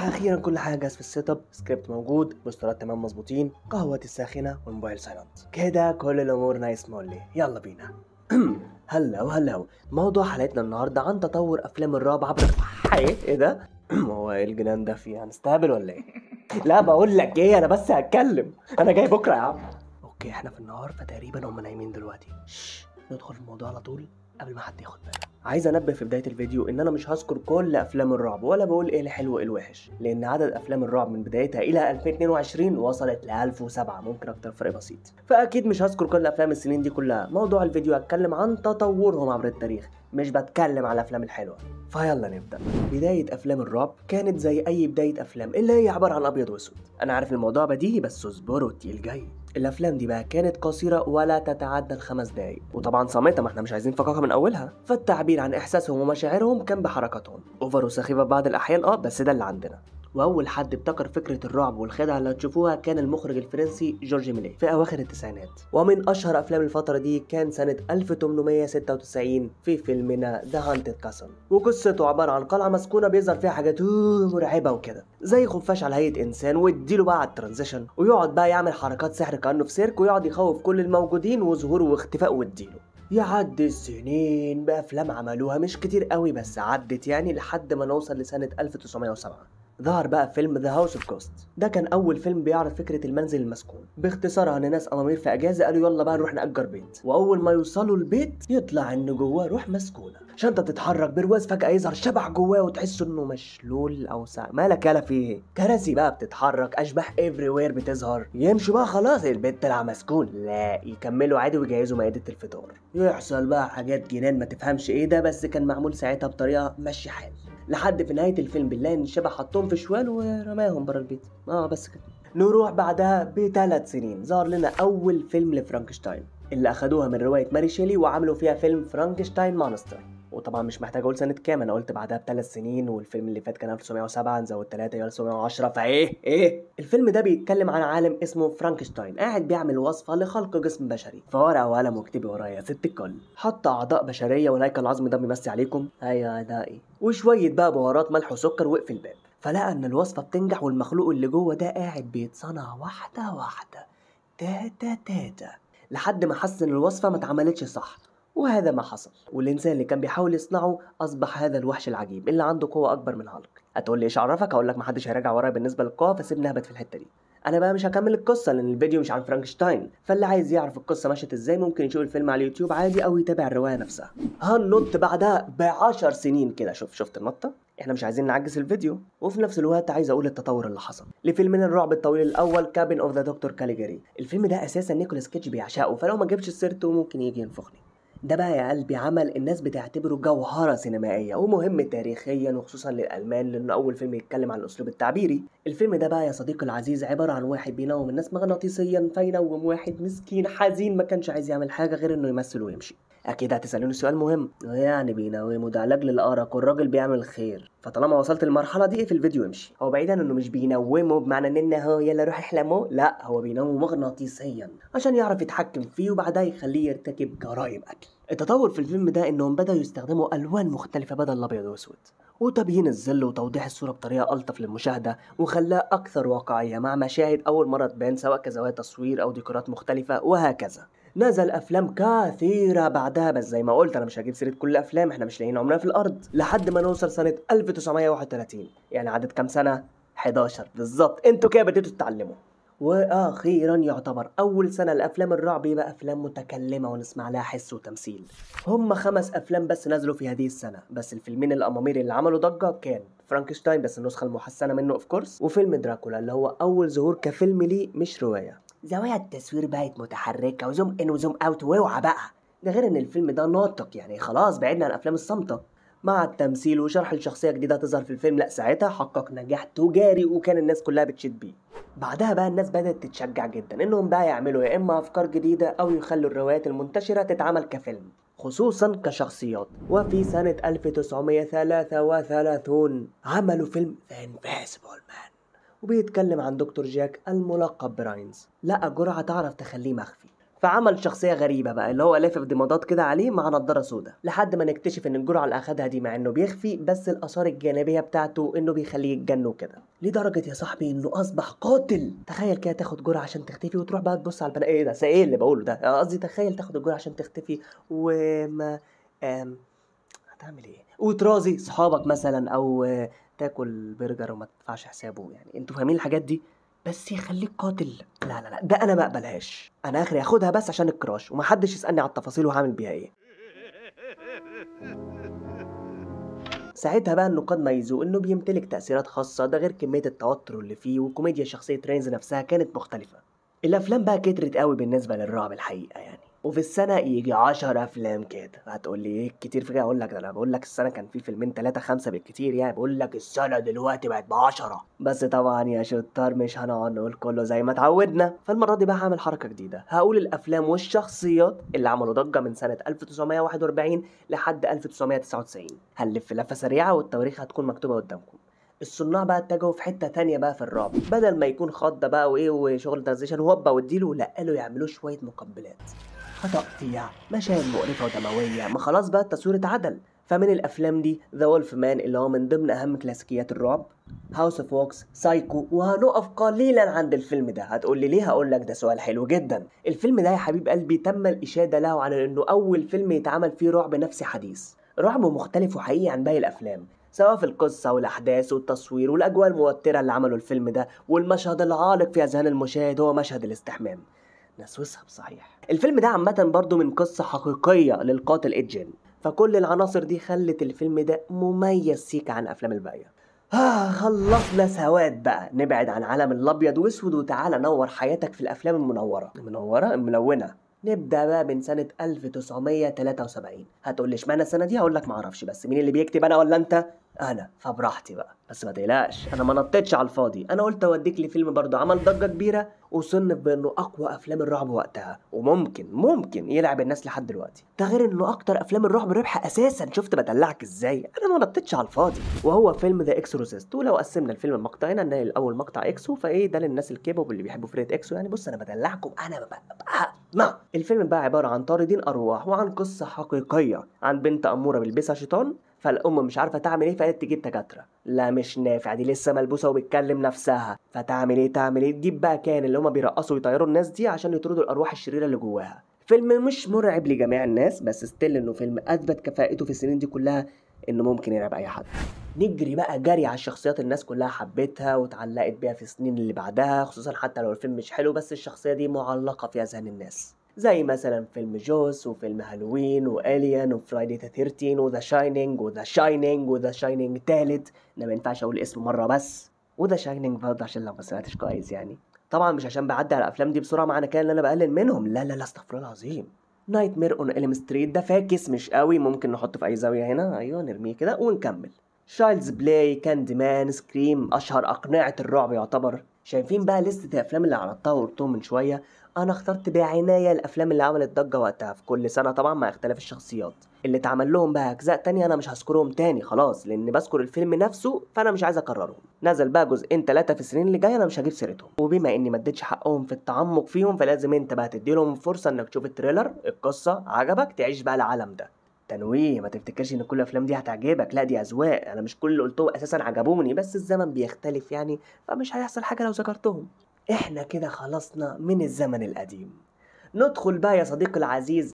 اخيرا كل حاجه جاهز في السيت اب، سكريبت موجود، بوسترات تمام مظبوطين، قهوتي الساخنه والموبايل سايلنت، كده كل الامور نايس مولي. يلا بينا. هلا موضوع حلقتنا النهارده عن تطور افلام الرعب عبر ايه ده؟ هو ايه الجنان ده؟ فيه هنستهبل ولا ايه؟ لا بقول لك ايه، انا بس هتكلم، انا جاي بكره يا عم. اوكي احنا في النهار فتقريبا هم نايمين دلوقتي. ندخل في الموضوع على طول قبل ما حد ياخد باله. عايز انبه في بدايه الفيديو ان انا مش هذكر كل افلام الرعب ولا بقول ايه الحلو وايه الوحش، لان عدد افلام الرعب من بدايتها الى 2022 وصلت ل 1007، ممكن اكتر فرق بسيط، فاكيد مش هذكر كل افلام السنين دي كلها. موضوع الفيديو هتكلم عن تطورهم عبر التاريخ، مش بتكلم على الافلام الحلوه. فيلا نبدا. بدايه افلام الرعب كانت زي اي بدايه افلام، اللي هي عباره عن ابيض واسود. انا عارف الموضوع بديهي بس اصبروا التقيل جاي. الافلام دي بقى كانت قصيره ولا تتعدى ال5 دقايق، وطبعا صامته، ما احنا مش عايزين فقاقه من اولها، فالتعبير عن احساسهم ومشاعرهم كان بحركاتهم، اوفر وسخيفه بعض الاحيان بس ده اللي عندنا. واول حد ابتكر فكره الرعب والخدعه اللي هتشوفوها كان المخرج الفرنسي جورج ميليه في اواخر التسعينات، ومن اشهر افلام الفتره دي كان سنه 1896 في فيلمنا ذا هانتد كاسل، وقصته عباره عن قلعه مسكونه بيظهر فيها حاجات مرعبه وكده، زي خفاش على هيئه انسان، واديله بقى على الترانزيشن ويقعد بقى يعمل حركات سحر كانه في سيرك، ويقعد يخوف كل الموجودين وظهوره واختفائه واديله. يعدي السنين بأفلام عملوها مش كتير قوي بس عدت يعني، لحد ما نوصل لسنة 1907. ظهر بقى فيلم ذا هاوس اوف كوست. ده كان أول فيلم بيعرض فكرة المنزل المسكون، باختصارها إن ناس أمامير في أجازة قالوا يلا بقى نروح نأجر بيت، وأول ما يوصلوا البيت يطلع إن جواه روح مسكونة، شنطة تتحرك، برواز فجأة يظهر شبح جواه وتحس إنه مشلول أو مالك يالا فيه إيه؟ كراسي بقى بتتحرك، أشباح إيفري وير بتظهر، يمشوا بقى خلاص البيت طلع مسكون، لا يكملوا عادي ويجهزوا مائدة الفطار، يحصل بقى حاجات جنان ما تفهمش إيه ده، بس كان معمول ساعتها بطريقة ماشي حال، لحد في نهاية الفيلم بنلاقي ان الشبح حطهم في شوال ورماهم برا البيت. بس كده. نروح بعدها ب3 سنين ظهر لنا اول فيلم لفرانكشتاين، اللي اخدوها من رواية ماري شيلي وعملوا فيها فيلم فرانكشتاين مونستر. وطبعا مش محتاج اقول سنة كام، انا قلت بعدها ب3 سنين، والفيلم اللي فات كان 1907، نزود 3 يبقى 1910، فايه الفيلم ده بيتكلم عن عالم اسمه فرانكشتاين قاعد بيعمل وصفة لخلق جسم بشري، فورقة وقلم واكتبي ورايا يا ست الكل. حط اعضاء بشرية والهيكل العظمي ده بيمسي عليكم، ايوه اعدائي، وشوية بقى بهارات ملح وسكر، وقف الباب، فلقى ان الوصفة بتنجح والمخلوق اللي جوه ده قاعد بيتصنع واحدة واحدة، تاتا تاتا، لحد ما حس ان الوصفة ما اتعملتش صح. وهذا ما حصل، والانسان اللي كان بيحاول يصنعه اصبح هذا الوحش العجيب اللي عنده قوة اكبر من هالك. هتقول لي ايش عرفك؟ اقول لك محدش هيراجع ورايا بالنسبة للقوة، فسيبني اهبط في الحتة دي. انا بقى مش هكمل القصة لان الفيديو مش عن فرانكشتاين، فاللي عايز يعرف القصة مشيت ازاي ممكن يشوف الفيلم على اليوتيوب عادي او يتابع الرواية نفسها. هننط بعدها ب10 سنين كده، شفت النطة؟ احنا مش عايزين نعجز الفيديو، وفي نفس الوقت عايز اقول التطور اللي حصل لفيلمنا الرعب الطويل الاول كابين اوف ذا دكتور كاليجاري. الفيلم ده اساسا نيكولاس كيدج بيعشقه، فلو ما جبتش سيرته ممكن يجي ينفخني. ده بقى يا قلبي عمل الناس بتعتبره جوهرة سينمائية ومهم تاريخيا، وخصوصا للألمان لأنه أول فيلم يتكلم عن الأسلوب التعبيري. الفيلم ده بقى يا صديقي العزيز عبارة عن واحد بينوم الناس مغناطيسيا، فينوم واحد مسكين حزين ما كانش عايز يعمل حاجة غير إنه يمثل ويمشي. أكيد هتسألوني سؤال مهم، يعني بينومه ده علاج للأرق والراجل بيعمل خير، فطالما وصلت للمرحلة دي في الفيديو امشي. هو بعيدا إنه مش بينومه بمعنى إن هو يلا روح احلمه، لا هو بينومه مغناطيسيا عشان يعرف يتحكم فيه وبعدها يخليه يرتكب جرائم قتل. التطور في الفيلم ده انهم بدأوا يستخدموا الوان مختلفة بدل الابيض واسود، وتبيين الظل وتوضيح الصورة بطريقة ألطف للمشاهدة، وخلاها أكثر واقعية مع مشاهد أول مرة تبان سواء كزوايا تصوير أو ديكورات مختلفة وهكذا. نزل أفلام كثيرة بعدها، بس زي ما قلت أنا مش هجيب سيرة كل الأفلام، احنا مش لاقيين عمرنا في الأرض، لحد ما نوصل سنة 1931. يعني عدد كام سنة؟ 11 بالظبط، انتوا كده بديتوا تتعلموا. واخيرا يعتبر اول سنه لافلام الرعب يبقى افلام متكلمه ونسمع لها حس وتمثيل. هم 5 افلام بس نزلوا في هذه السنه، بس الفيلمين الامامير اللي عملوا ضجه كان فرانكشتاين بس النسخه المحسنه منه اوف كورس، وفيلم دراكولا اللي هو اول ظهور كفيلم ليه مش روايه. زوايا التصوير بقت متحركه وزوم ان وزوم اوت، واوعى بقى، ده غير ان الفيلم ده ناطق، يعني خلاص بعدنا عن افلام الصامته. مع التمثيل وشرح لشخصيه جديده تظهر في الفيلم، لا ساعتها حقق نجاح تجاري وكان الناس كلها بتشيد بيه. بعدها بقى الناس بدأت تتشجع جدا انهم بقى يعملوا يا اما افكار جديدة او يخلوا الروايات المنتشرة تتعمل كفيلم، خصوصا كشخصيات. وفي سنة 1933 عملوا فيلم The Invisible Man، وبيتكلم عن دكتور جاك الملقب براينز لقى جرعة تعرف تخليه مخفي، فعمل شخصيه غريبه بقى اللي هو لافف ضمادات كده عليه مع نضاره سودا، لحد ما نكتشف ان الجرعه اللي اخدها دي مع انه بيخفي بس الاثار الجانبيه بتاعته انه بيخليه يتجن وكده، لدرجه يا صاحبي انه اصبح قاتل. تخيل كده تاخد جرعه عشان تختفي وتروح بقى تبص على البنات، ايه ده ايه اللي بقوله ده، قصدي تخيل تاخد الجرعه عشان تختفي وما هتعمل ايه، وترازي صحابك مثلا او تاكل برجر وما تدفعش حسابه، يعني انتوا فاهمين الحاجات دي. بس يخليك قاتل، لا لا لا، ده انا ما اقبلهاش. انا اخري اخدها بس عشان الكراش ومحدش يسالني على التفاصيل وهعمل بيها ايه. ساعتها بقى النقاد ميزوه انه بيمتلك تأثيرات خاصة، ده غير كمية التوتر اللي فيه، وكوميديا شخصية رينز نفسها كانت مختلفة. الافلام بقى كترت قوي بالنسبة للرعب الحقيقة يعني، وفي السنة يجي 10 افلام كده. هتقول لي ايه كتير في كده؟ اقول لك ده انا بقول لك السنة كان في فيلمين 3 5 بالكتير، يعني بقول لك السنة دلوقتي بقت ب10. بس طبعا يا شطار مش هنقعد نقول كله زي ما اتعودنا، فالمرة دي بقى هعمل حركة جديدة، هقول الافلام والشخصيات اللي عملوا ضجة من سنة 1941 لحد 1999. هنلف لفة سريعة والتواريخ هتكون مكتوبة قدامكم. الصناع بقى اتجهوا في حتة تانية بقى في الرعب، بدل ما يكون خضة بقى وايه وشغل ترانزيشن وهوبا واديله، لا قالوا يعملوا شوية مقبلات، فتقطيع، مشاهد مقرفة ودموية، ما خلاص بقى التصوير اتعدل. فمن الافلام دي ذا وولف مان اللي هو من ضمن اهم كلاسيكيات الرعب، هاوس اوف ووكس، سايكو، وهنقف قليلا عند الفيلم ده. هتقول لي ليه؟ هقول لك ده سؤال حلو جدا. الفيلم ده يا حبيب قلبي تم الاشاده له على انه اول فيلم يتعمل فيه رعب نفسي حديث، رعب مختلف وحقيقي عن باقي الافلام، سواء في القصة والأحداث والتصوير والأجواء الموترة اللي عملوا الفيلم ده، والمشهد العالق في أذهان المشاهد هو مشهد الاستحمام. نسوسها بصحيح. الفيلم ده عامة برضو من قصة حقيقية للقاتل إدجين، فكل العناصر دي خلت الفيلم ده مميز سيكا عن أفلام الباقية. خلصنا سواد بقى، نبعد عن عالم الأبيض وأسود وتعالى نور حياتك في الأفلام الملونة. نبدأ بقى من سنة 1973. هتقول لي اشمعنى السنة دي؟ هقول لك معرفش، بس مين اللي بيكتب، أنا ولا أنت؟ أنا، فبراحتي بقى. بس ما تقلقش أنا ما نطيتش على الفاضي، أنا قلت أوديك لفيلم برضه عمل ضجة كبيرة وصنف بأنه أقوى أفلام الرعب وقتها، وممكن يلعب الناس لحد دلوقتي، ده غير إنه أكتر أفلام الرعب ربح أساسا. شفت بدلعك إزاي؟ أنا ما نطيتش على الفاضي. وهو فيلم ذا إكسورسيست. ولو قسمنا الفيلم لمقطعين، هنلاقي الأول مقطع إكسو، فإيه ده للناس الكيبوب اللي بيحبوا فرقة إكسو يعني. بص أنا بدلعكم، أنا ما الفيلم بقى عبارة عن طاردين أرواح، وعن قصة حقيقية عن بنت أمورة بيلبسها شيطان، فالأم مش عارفة تعمل إيه فقالت تجيب دكاترة، لا مش نافع دي لسه ملبوسة وبتكلم نفسها، فتعمل إيه تجيب بقى كان اللي هما بيرقصوا ويطيروا الناس دي عشان يطردوا الأرواح الشريرة اللي جواها. فيلم مش مرعب لجميع الناس، بس ستيل إنه فيلم أثبت كفاءته في السنين دي كلها إنه ممكن يرعب أي حد. نجري بقى جري على الشخصيات الناس كلها حبتها واتعلقت بيها في السنين اللي بعدها، خصوصا حتى لو الفيلم مش حلو بس الشخصية دي معلقة في أذهان الناس، زي مثلا فيلم جوس وفيلم هالوين والين وفرايدي ذا 13 وذا شاينينج تالت، انا ما ينفعش اقول اسمه مره بس، وذا شاينينج برضه عشان لو ما سمعتش كويس يعني. طبعا مش عشان بعدي على الافلام دي بسرعه معنى كده ان انا بقلل منهم، لا لا لا استغفر الله العظيم. نايت مير اون الم ستريت ده فاكس مش قوي، ممكن نحطه في اي زاويه هنا، ايوه نرميه كده ونكمل. شايلدز بلاي، كاندي مان، سكريم، اشهر اقنعه الرعب يعتبر. شايفين بقى لستة الافلام اللي عرضتها وقلتهم من شويه؟ انا اخترت بعناية الافلام اللي عملت ضجة وقتها في كل سنة طبعا مع اختلاف الشخصيات، اللي اتعمل لهم بقى اجزاء تانية انا مش هذكرهم تاني خلاص لان بذكر الفيلم نفسه فانا مش عايز اكررهم. نزل بقى جزئين 3 في السنين اللي جايه انا مش هجيب سيرتهم، وبما اني ما اديتش حقهم في التعمق فيهم فلازم انت بقى تديلهم فرصة انك تشوف التريلر، القصة عجبك تعيش بقى العالم ده. تنويه، ما تفتكرش ان كل الافلام دي هتعجبك، لا دي اذواق، انا مش كل اللي قلتهم اساسا عجبوني بس الزمن بيختلف يعني، فمش هيحصل حاجة لو ذكرتهم. احنا كده خلصنا من الزمن القديم، ندخل بقى يا صديقي العزيز